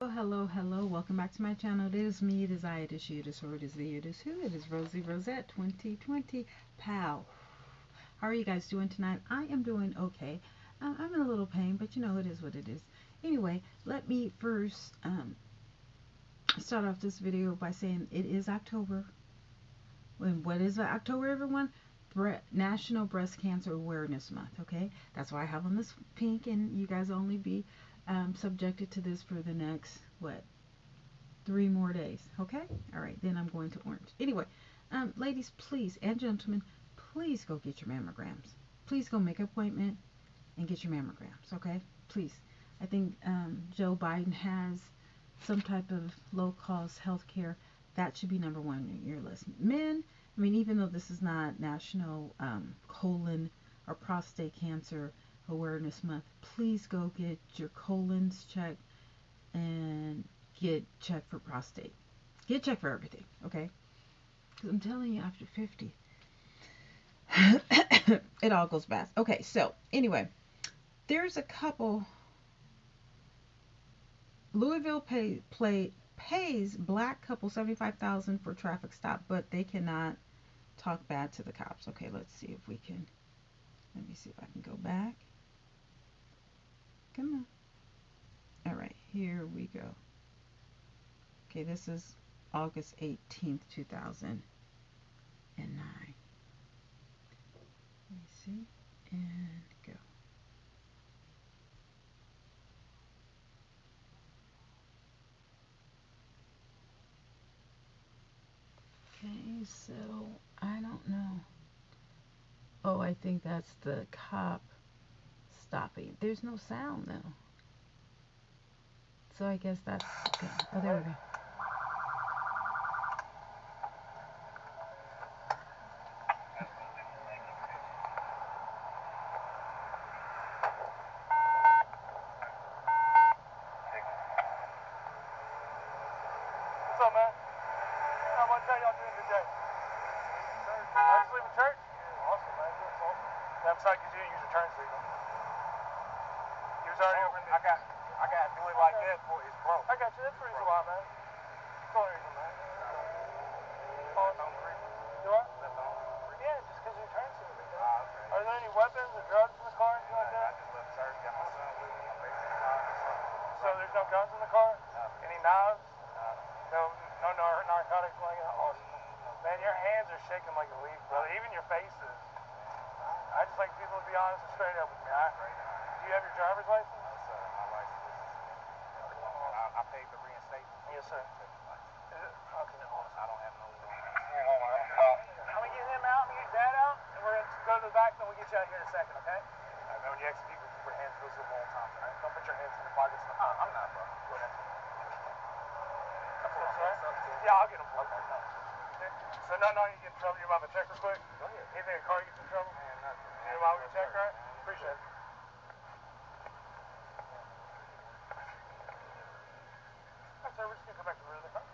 Hello. Welcome back to my channel. It is me, it is I, it is she, it is her, it is thee, it is who, it is Rosie Rosette 2020. Pal. How are you guys doing tonight? I am doing okay. I'm in a little pain, but you know, it is what it is. Anyway, let me first start off this video by saying it is October. And what is October, everyone? National Breast Cancer Awareness Month, okay? That's why I have on this pink, and you guys only be subjected to this for the next, what, 3 more days. Okay? All right. Then I'm going to orange. Anyway, ladies, please, and gentlemen, please go get your mammograms. Please go make an appointment and get your mammograms. Okay? Please. I think Joe Biden has some type of low cost health care. That should be number one on your list. Men, I mean, even though this is not National Colon or Prostate Cancer Awareness Month, please go get your colons checked and get checked for prostate. Get checked for everything, okay? Because I'm telling you, after 50, it all goes bad. Okay, so anyway, there's a couple. Louisville pays black couple 75,000 for traffic stop, but they cannot talk bad to the cops. Okay, let's see if we can. Let me see if I can go back. Come on. All right, here we go. Okay, this is August 18th, 2009. Let me see and go. Okay, so I don't know. Oh, I think that's the cop stopping. There's no sound though. So I guess that's okay. Oh, there we go. What's up, man? I want to tell y'all doing today. I just leave a church? Yeah, awesome, man. That's awesome. Yeah, I'm sorry because you didn't use your turn signal. You was already over in the... I got to do it like that before it's broke. I got you. That's the reason why, man. That's the only reason, man. Oh, that's the only reason? Do what? That's the only reason? Yeah, just because of your turn signal. Ah, okay. Are there any weapons or drugs in the car or anything like that? I just left church, got my son with me. I'm basically in the car. So there's no guns in the car? No. Any knives? No, no narcotics like that? Awesome. Man, your hands are shaking like a leaf, brother. Even your face is. I just like people to be honest and straight up with me. Do you have your driver's license? No, sir. My license is suspended. I paid the reinstatement. Yes, sir. Is it? Okay, no. I don't have no. I'm gonna get him out. I'm gonna get Dad out, and we're gonna go to the back. Then we'll get you out here in a second, okay? Right, when you exit people, keep your hands visible all the time. Right? Don't put your hands in your pockets. I'm not, bro. Go ahead. Yeah, I'll get him. Okay. So no, you get in trouble. You mind if I check real quick? Go ahead. Anything in the car gets in trouble? Man, nothing. You mind if we check, right? Appreciate it. Alright, sir, we're just gonna come back to the rear of the car.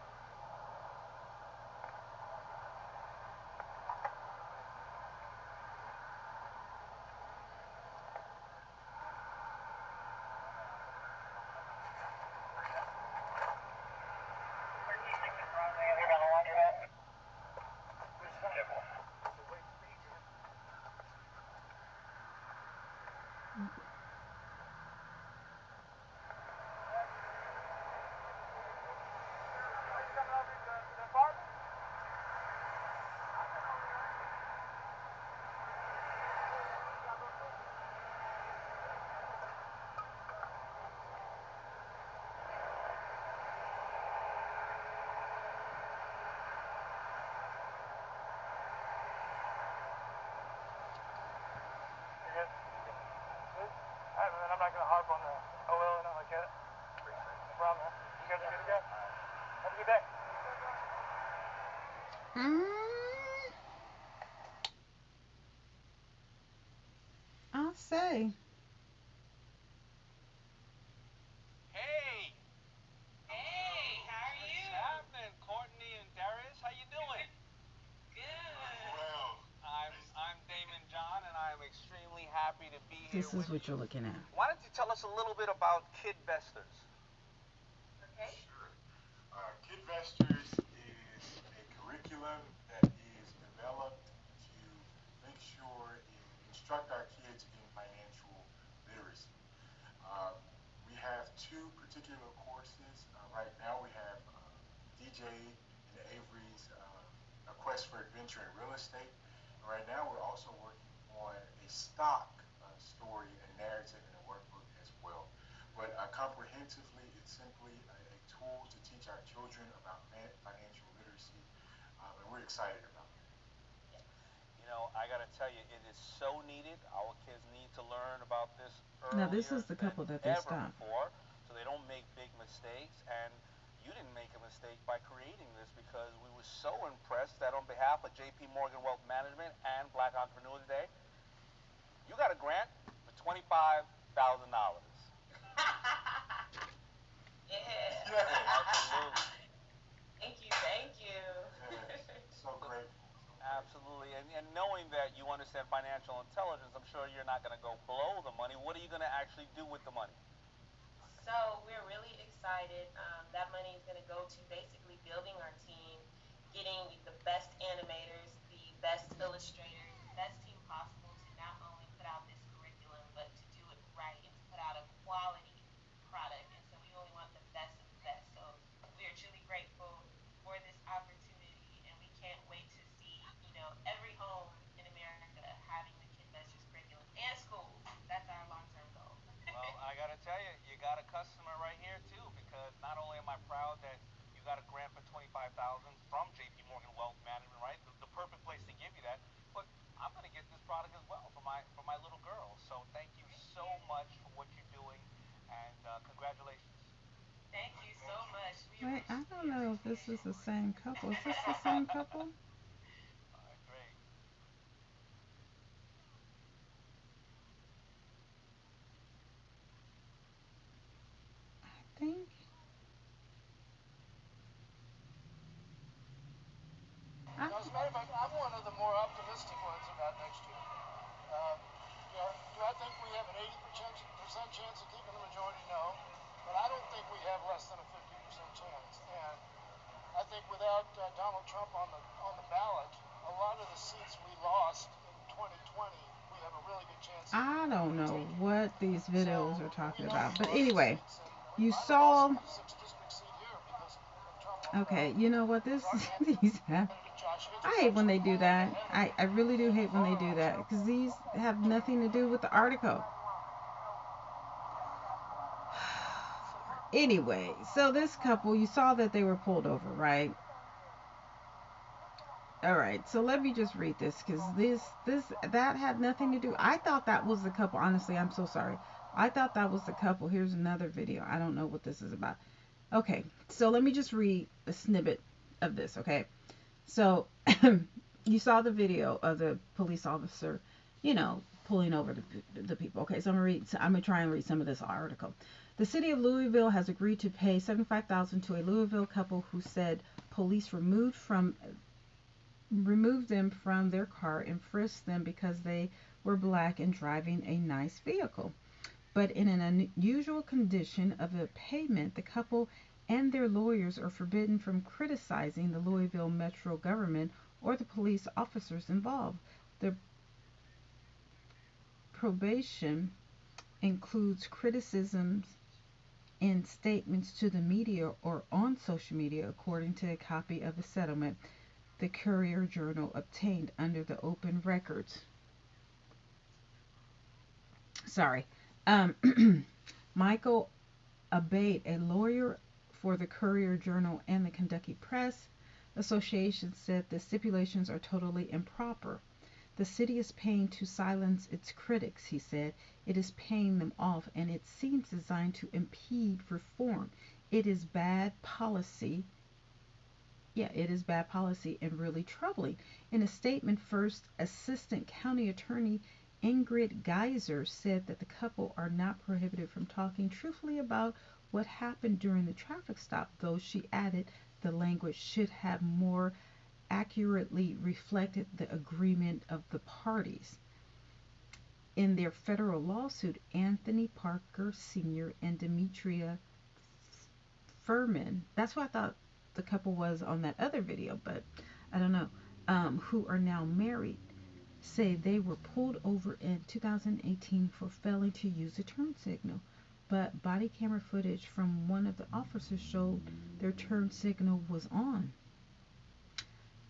You good? Good? Alright, man, I'm not gonna harp on the OL or nothing like that. No problem, man. You guys are good to go? Have a good day. I'll say. Hey! Hey, how are you? What's happening, Courtney and Darius? How you doing? Good. Well, I'm Damon John, and I'm extremely happy to be here This is with what you. you're looking at. Why don't you tell us a little bit about Kid Besters? Okay, instruct our kids in financial literacy. Um, we have two particular courses. Right now we have DJ and Avery's A Quest for Adventure in Real Estate. And right now we're also working on a stock story and narrative in a workbook as well. But comprehensively, it's simply a tool to teach our children about financial literacy, and we're excited about it. You know, I gotta tell you, it is so needed. Our kids need to learn about this Now this earlier is the than couple that they ever stopped. before, so they don't make big mistakes. And you didn't make a mistake by creating this because we were so impressed that on behalf of JP Morgan Wealth Management and Black Entrepreneur Today, you got a grant for $25,000. Yeah. Absolutely. Thank you, thank you. Yes, so grateful. Absolutely. And knowing that you understand financial intelligence, I'm sure you're not going to go blow the money. What are you going to actually do with the money? So we're really excited. That money is going to go to basically building our team, getting the best animators, the best illustrators, the best team possible to not only put out this curriculum, but to do it right and to put out a quality product. And so we only want the best of the best. So we are truly grateful for this opportunity, and we can't wait to see, every home in America having the Kid Masters curriculum and schools. That's our long-term goal. Well, I got to tell you, you got a customer right here too, because not only am I proud that you got a grant for 25,000 from JP Morgan Wealth Management, right? The perfect place to give you that, but I'm going to get this product as well for my little girl. So thank you so much for what you're doing, and congratulations. Thank you so much. Wait, I don't know if this is the Appreciate same couple. Is this the same couple? All right, great. I think. I, Now, as a matter of fact, I'm one of the more optimistic ones about next year. Do I think we have an 80% chance of keeping the majority? No. But I don't think we have less than a 50% chance. And I think without Donald Trump on the ballot, a lot of the seats we lost in 2020, we have a really good chance I don't of know taking. what these videos So are we talking know about. we But lost the anyway, seats, and we you might have lost saw. the 6th district seat here because of Trump on the Okay, ballot. you know what this Because our these have. candidate, Josh Hitchens, I hate when they actually do pulled that. ahead I really do in hate the when they voter do that election. because these have nothing to do with the article. Anyway, so this couple, you saw that they were pulled over, right? All right, so let me just read this because that had nothing to do. I thought that was the couple. Honestly, I'm so sorry. I thought that was the couple. Here's another video. I don't know what this is about. Okay, so let me just read a snippet of this. Okay, so you saw the video of the police officer, pulling over the people. Okay, so I'm gonna try and read some of this article. The city of Louisville has agreed to pay $75,000 to a Louisville couple who said police removed them from their car and frisked them because they were black and driving a nice vehicle. But in an unusual condition of the pavement, the couple and their lawyers are forbidden from criticizing the Louisville Metro government or the police officers involved. The probation includes criticisms in statements to the media or on social media, according to a copy of the settlement the Courier Journal obtained under the open records. Sorry. Um, Michael Abate, a lawyer for the Courier Journal and the Kentucky Press Association, said the stipulations are totally improper. The city is paying to silence its critics, he said. It is paying them off, and it seems designed to impede reform. It is bad policy. Yeah, it is bad policy and really troubling. In a statement, First Assistant County Attorney Ingrid Geyser said that the couple are not prohibited from talking truthfully about what happened during the traffic stop, though she added the language should have more accurately reflected the agreement of the parties. In their federal lawsuit, Anthony Parker Sr. and Demetria Furman, that's what I thought the couple was on that other video, but I don't know, who are now married, say they were pulled over in 2018 for failing to use a turn signal, but body camera footage from one of the officers showed their turn signal was on.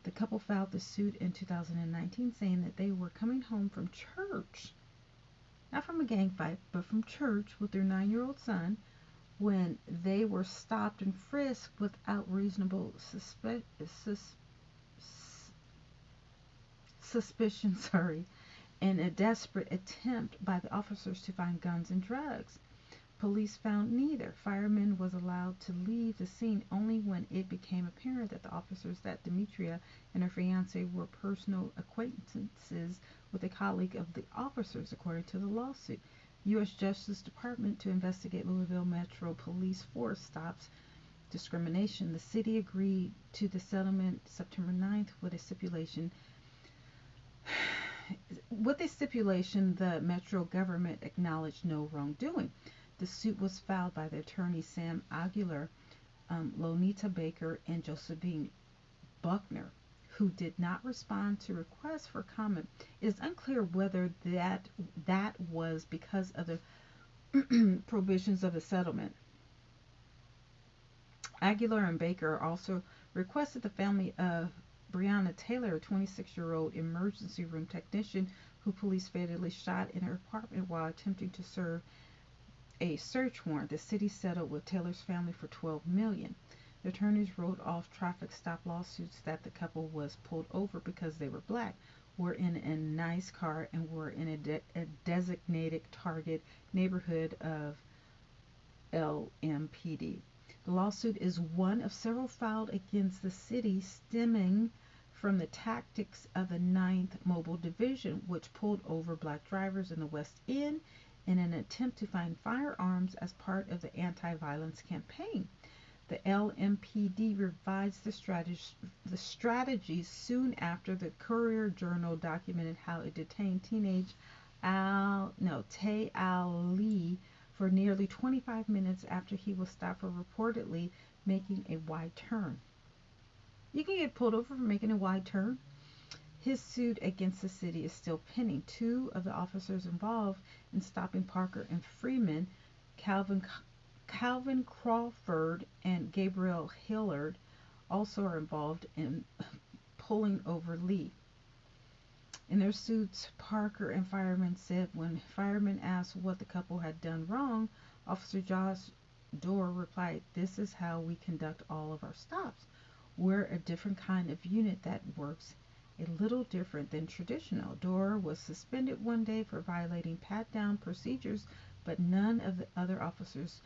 The couple filed the suit in 2019, saying that they were coming home from church, not from a gang fight, but from church with their 9-year-old son, when they were stopped and frisked without reasonable suspicion, in a desperate attempt by the officers to find guns and drugs. Police found neither. Firemen was allowed to leave the scene only when it became apparent that the officers that Demetria and her fiancé were personal acquaintances with a colleague of the officers, according to the lawsuit. U.S. Justice Department to investigate Louisville Metro Police Force stops discrimination. The city agreed to the settlement September 9th with a stipulation. The Metro government acknowledged no wrongdoing. The suit was filed by the attorneys Sam Aguilar, Lonita Baker, and Josephine Buckner, who did not respond to requests for comment. It is unclear whether that was because of the provisions of the settlement. Aguilar and Baker also requested the family of Breonna Taylor, a 26-year-old emergency room technician who police fatally shot in her apartment while attempting to serve a search warrant. The city settled with Taylor's family for $12 million. The attorneys wrote off traffic stop lawsuits that the couple was pulled over because they were black, were in a nice car, and were in a designated target neighborhood of LMPD. The lawsuit is one of several filed against the city, stemming from the tactics of the 9th Mobile Division, which pulled over black drivers in the West End in an attempt to find firearms as part of the anti-violence campaign. The LMPD revised the strategies soon after the Courier-Journal documented how it detained teenage Tay Ali for nearly 25 minutes after he was stopped for reportedly making a wide turn. You can get pulled over for making a wide turn. His suit against the city is still pending. Two of the officers involved in stopping Parker and Freeman, Calvin Crawford and Gabriel Hillard, also are involved in pulling over Lee. In their suits, Parker and firemen said when firemen asked what the couple had done wrong, Officer Josh Dorr replied, "This is how we conduct all of our stops. We're a different kind of unit that works a little different than traditional." Dorr was suspended one day for violating pat-down procedures, but none of the other officers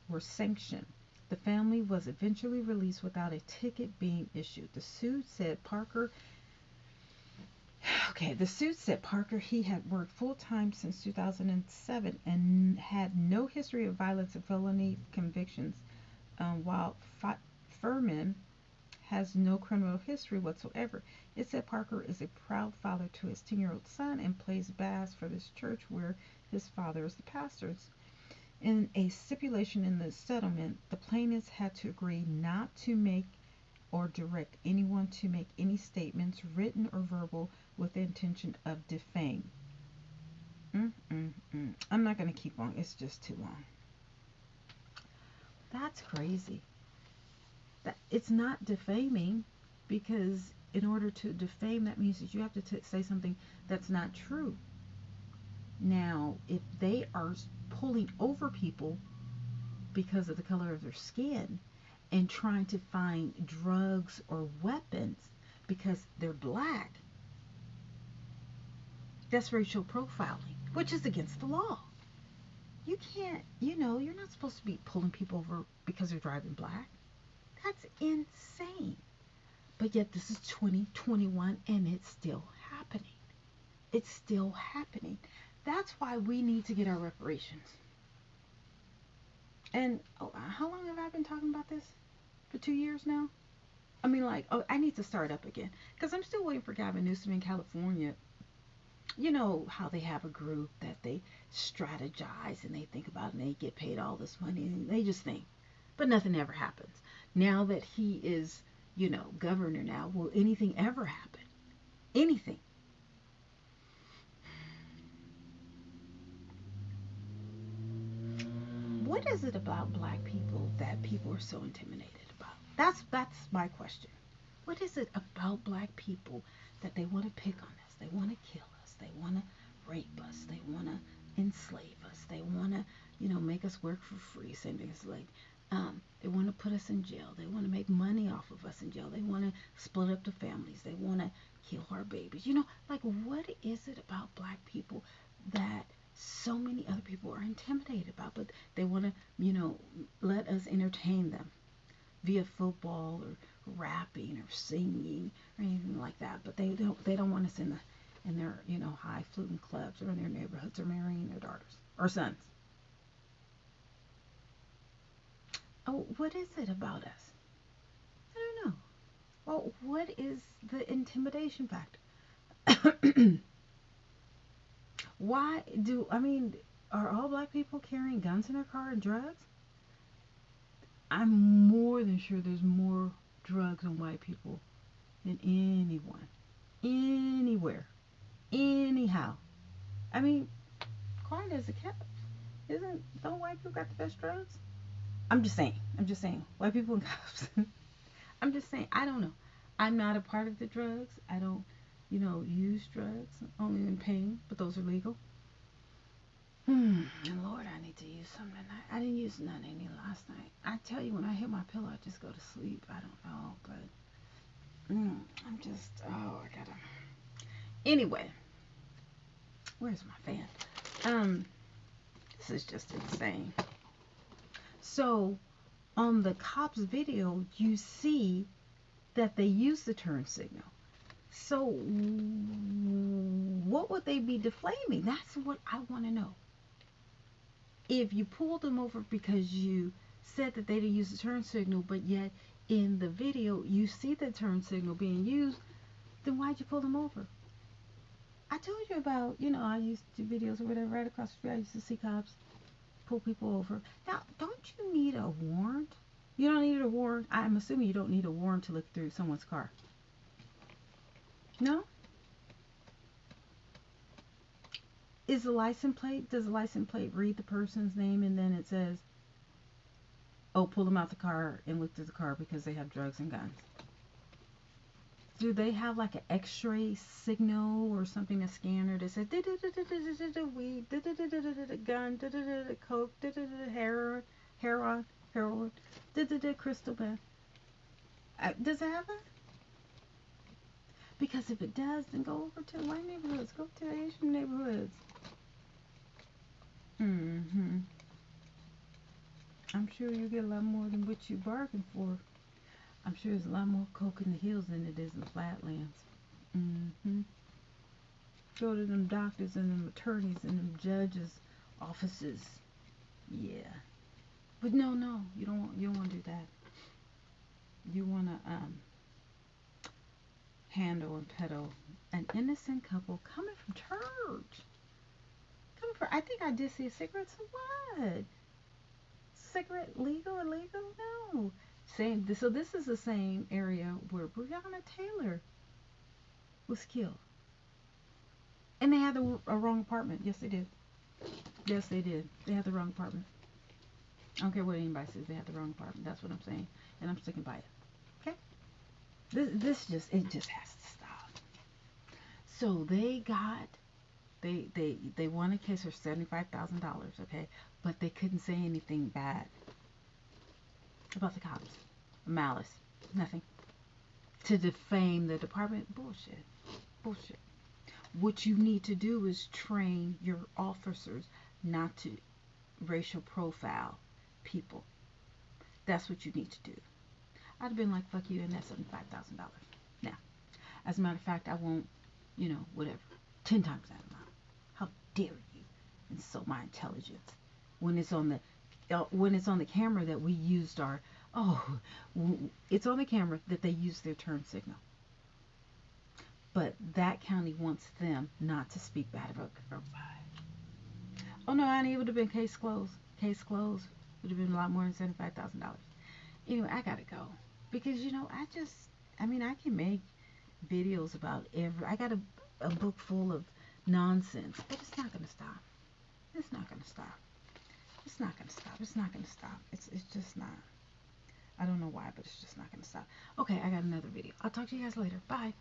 were sanctioned. The family was eventually released without a ticket being issued. The suit said Parker he had worked full-time since 2007 and had no history of violence and felony convictions, while Furman has no criminal history whatsoever. It said Parker is a proud father to his 10-year-old son and plays bass for this church where his father is the pastor. In a stipulation in the settlement, the plaintiffs had to agree not to make or direct anyone to make any statements, written or verbal, with the intention of defame. I'm not going to keep on. It's just too long. That's crazy. It's not defaming, because in order to defame, that means that you have to say something that's not true. Now, if they are pulling over people because of the color of their skin and trying to find drugs or weapons because they're black, that's racial profiling, which is against the law. You can't, you're not supposed to be pulling people over because they're driving black. That's insane. But yet this is 2021 and it's still happening. It's still happening. That's why we need to get our reparations. And how long have I been talking about this? For 2 years now? I mean, I need to start up again. Because I'm still waiting for Gavin Newsom in California. You know how they have a group that they strategize and they think about and they get paid all this money and they just think. But nothing ever happens. Now that he is, governor now, will anything ever happen? Anything? What is it about black people that people are so intimidated about? That's my question. What is it about black people that they want to pick on us? They want to kill us. They want to rape us. They want to enslave us. They want to, make us work for free. Same thing as like, they want to put us in jail. They want to make money off of us in jail. They want to split up the families. They want to kill our babies. Like what is it about black people that so many other people are intimidated about? But they want to, let us entertain them via football or rapping or singing or anything like that. But they don't want us in their high fluting clubs or in their neighborhoods or marrying their daughters or sons. Oh, what is it about us? I don't know. Well, what is the intimidation factor? Why do I mean? Are all black people carrying guns in their car and drugs? I'm more than sure there's more drugs on white people than anyone, anywhere, anyhow. I mean, quiet as a cat. Don't white people got the best drugs? I'm just saying. White people and cops. I'm just saying. I don't know. I'm not a part of the drugs. I don't, use drugs. Only in pain, but those are legal. And Lord, I need to use some tonight. I didn't use none any last night. I tell you, when I hit my pillow, I just go to sleep. I don't know, but I'm just, I gotta. Anyway, where's my fan? This is just insane. So, on the cops video, you see that they use the turn signal. So, what would they be deflaming? That's what I want to know. If you pulled them over because you said that they didn't use the turn signal, but yet in the video you see the turn signal being used, then why'd you pull them over? I told you about, I used to do videos or whatever right across the street. I used to see cops pull people over. Now, don't you need a warrant? You don't need a warrant. I'm assuming you don't need a warrant to look through someone's car. No? Does the license plate read the person's name and then it says, oh, pull them out the car and look through the car because they have drugs and guns? Do they have like an x-ray signal or something, a scanner that says weed, gun, coke, heroin, crystal meth? Does it have that? Because if it does, then go over to the white neighborhoods, go to the Asian neighborhoods. I'm sure you get a lot more than what you bargained for. I'm sure there's a lot more coke in the hills than it is in the flatlands. Go to them doctors and them attorneys and them judges' offices. Yeah. But no, you don't want to do that. You want to handle and peddle an innocent couple coming from church. I think I did see a cigarette. So what? Cigarette legal, illegal? No. So this is the same area where Breonna Taylor was killed. And they had a wrong apartment. Yes, they did. Yes, they did. They had the wrong apartment. I don't care what anybody says. They had the wrong apartment. That's what I'm saying. And I'm sticking by it. Okay? It just has to stop. So they won a case for $75,000, okay? But they couldn't say anything bad about the cops. Malice. Nothing. To defame the department. Bullshit. What you need to do is train your officers not to racial profile people. That's what you need to do. I'd have been like, fuck you, and that's $75,000. Now, as a matter of fact, I won't, whatever, 10 times that amount. How dare you insult my intelligence when it's on the camera that we used it's on the camera that they used their turn signal. But that county wants them not to speak bad about everybody. Oh no, honey, it would have been case closed. Case closed. Would have been a lot more than $75,000. Anyway, I gotta go because I can make videos about I got a book full of nonsense, but it's not gonna stop. It's not gonna stop. it's not gonna stop. It's not gonna stop. It's just not. I don't know why, but it's just not gonna stop. Okay, I got another video. I'll talk to you guys later. Bye.